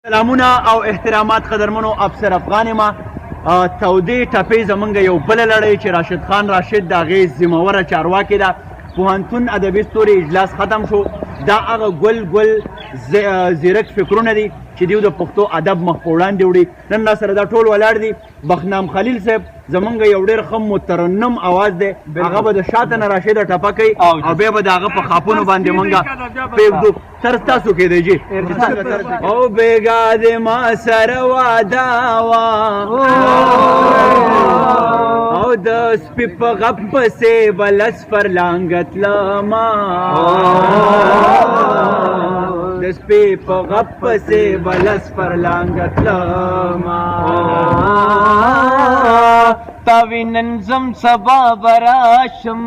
سلامونه او احترامات قدرمنو افسر افغان ما تودې ټپې زمونږ یو بله لړۍ چې راشد خان راشد د هغې ذموره چارواکې ده پوهنتون ادبي ستوري اجلاس ختم شو دا هغه ګل زیرک فکرونه دي چې دوی د پښتو ادب مخ په وړاندې وړي نن را سره دا ټول ولاړ دي بخنام خلیل صاحب زمونږ یو ډېر ښه مترنم اواز دی هغه به د شاته نه راشده ټپه کوي او بیا به د هغه په خاپونو باندې مونږ پرېږدو طرز تاسو کېدی جي او بېګا د ما سره واده وه او د سپي په غپ پسې به لس فرلانګه تلمه د سپي په غپ پسې به لس فرلانګه تلمه تا وینن زم سبا براشم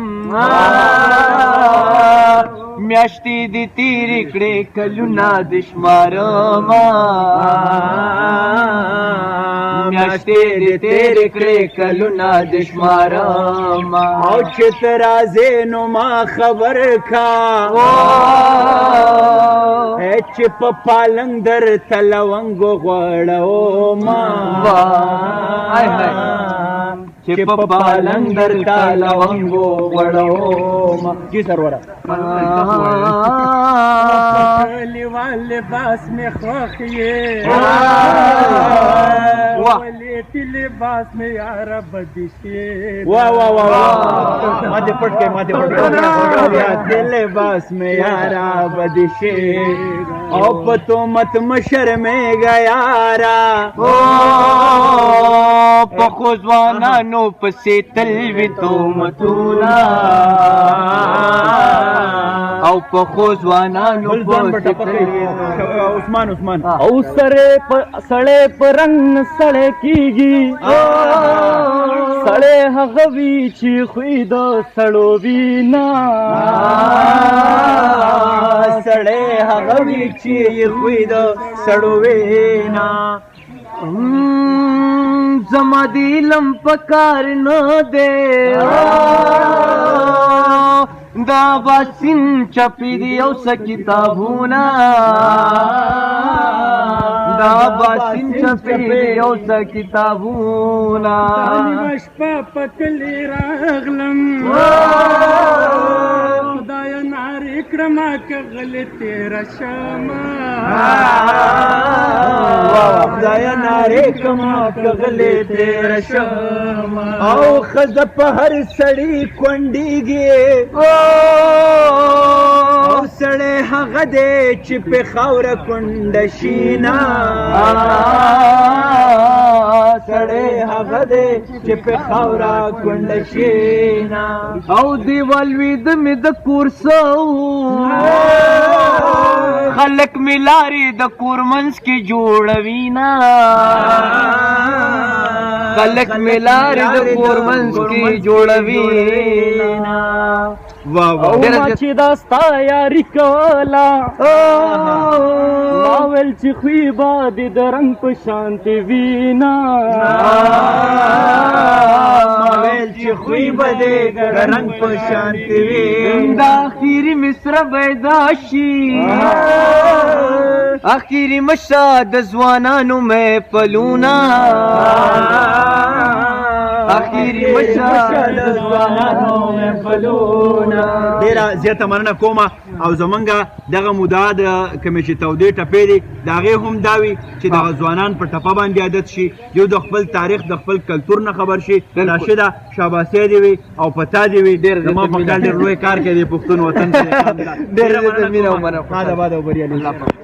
میاشتې دې تېرې کړې کلونه د شمارمه میاشتې دې تېرې کړې کلونه د شمارمه او چې ته راځې نو ما خبر کا چې په پالنګ درته لونګو غوړومه چې په پالنګ درته لونګو غوړومه جی سرورا لیوان لباس میں خوخ یہ ولیتی لباس میں یار بدشیر واہ واہ واہ ماتے پڑھ کے ولیتی لباس میں یار بدشیر او پتو مت مشر میں گیارا پخو ځوانانو پسې تلوي تومتونه او پخو ځوانانو پسې عثمان او سړی په رنګ سړی کېږي سړی هغه وي چې خوی د سړو وینا سړی هغه وي چې خوی د سړو وینا زما د علم پکار نه دی دا باسین چپی دی او څه کتابونه دا باسین چپی دی او څه کتابونه شپه په کلي راغلم خدایه نارې کړمه که غلې تېره شمه خدایه نارې کړمه که غلې تېره شمه او ښځه په هر سړي کونډېږي او سړی هغه دی چې په خاوره کونډه شي نه سړی هغه دی چې په خاوره کونډه شي نه او دیوال ویده مې د کور خلک مې لارې د کور منځ کې جوړوي نه خلک مې لارې د کور منځ کې جوړوي نه او ما چې دا ستا یاري کوله ما ویل چې خوی به دې د رنګ په شانتې وینا ما ویل چې خوی به دې د رنګ په شانتې وي دا اخري مصره به دا شي اخري مشه د ځوانانو محفلونه اخیری مشه د ځوانانو محفلونه ډېره زیاته مننه کومه او زمونږ دغه مدعا د کومې چې تودې ټپې دي د هغې هم دا وي چې دغه ځوانان په ټپه باندې عادت شي یو د خپل تاریخ د خپل کلتور نه خبر شي راشده شاباسي دې وي او پتا دې وي زما په خیال ډېر لوی کار کوي د پښتون وطن ډېره مینه او مننه